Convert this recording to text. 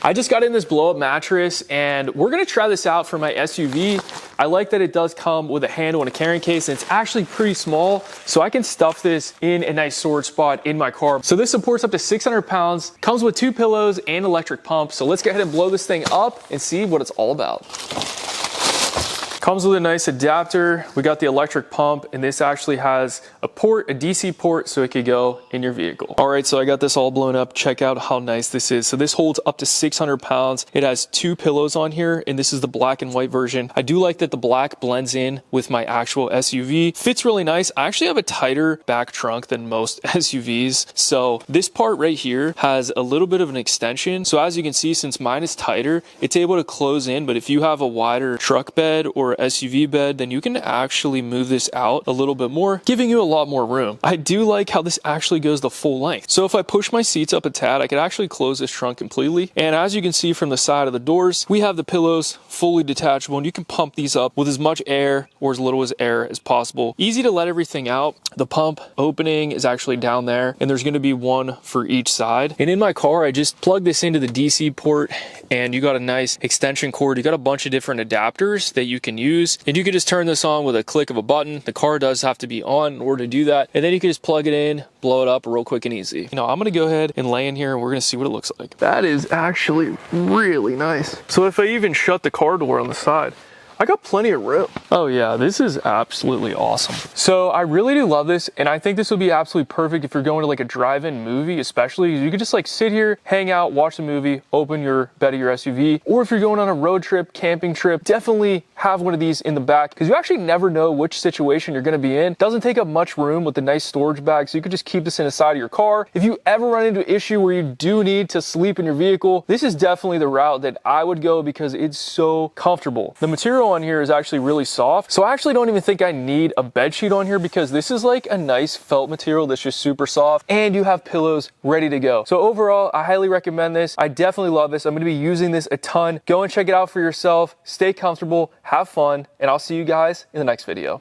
I just got in this blow up mattress and we're gonna try this out for my SUV. I like that it does come with a handle and a carrying case, and it's actually pretty small, so I can stuff this in a nice storage spot in my car. So this supports up to 600 pounds, comes with 2 pillows and electric pump. So let's go ahead and blow this thing up and see what it's all about. Comes with a nice adapter. We got the electric pump, and this actually has a port, a DC port, so it could go in your vehicle. All right, so I got this all blown up. Check out how nice this is. So this holds up to 600 pounds. It has 2 pillows on here, and this is the black and white version. I do like that the black blends in with my actual SUV. Fits really nice. I actually have a tighter back trunk than most SUVs. So this part right here has a little bit of an extension. So as you can see, since mine is tighter, it's able to close in, but if you have a wider truck bed or SUV bed, then you can actually move this out a little bit more, giving you a lot more room. I do like how this actually goes the full length. So if I push my seats up a tad, I could actually close this trunk completely. And as you can see from the side of the doors, we have the pillows fully detachable, and you can pump these up with as much air or as little as air as possible. Easy to let everything out. The pump opening is actually down there, and there's going to be one for each side. And in my car, I just plug this into the DC port, and you got a nice extension cord. You got a bunch of different adapters that you can use, and you can just turn this on with a click of a button. The car does have to be on in order to do that, and then you can just plug it in, blow it up real quick and easy. You know, I'm gonna go ahead and lay in here and we're gonna see what it looks like. That is actually really nice. So if I even shut the car door on the side, I got plenty of room. Oh yeah, this is absolutely awesome. So I really do love this, and I think this would be absolutely perfect if you're going to like a drive-in movie, especially. You could just like sit here, hang out, watch the movie, open your bed of your SUV, or if you're going on a road trip, camping trip, definitely have one of these in the back, because you actually never know which situation you're gonna be in. Doesn't take up much room with the nice storage bag, so you could just keep this in the side of your car. If you ever run into an issue where you do need to sleep in your vehicle, this is definitely the route that I would go because it's so comfortable. The material on here is actually really soft, so I actually don't even think I need a bed sheet on here, because this is like a nice felt material that's just super soft, and you have pillows ready to go. So overall, I highly recommend this. I definitely love this. I'm going to be using this a ton. Go and check it out for yourself. Stay comfortable, have fun, and I'll see you guys in the next video.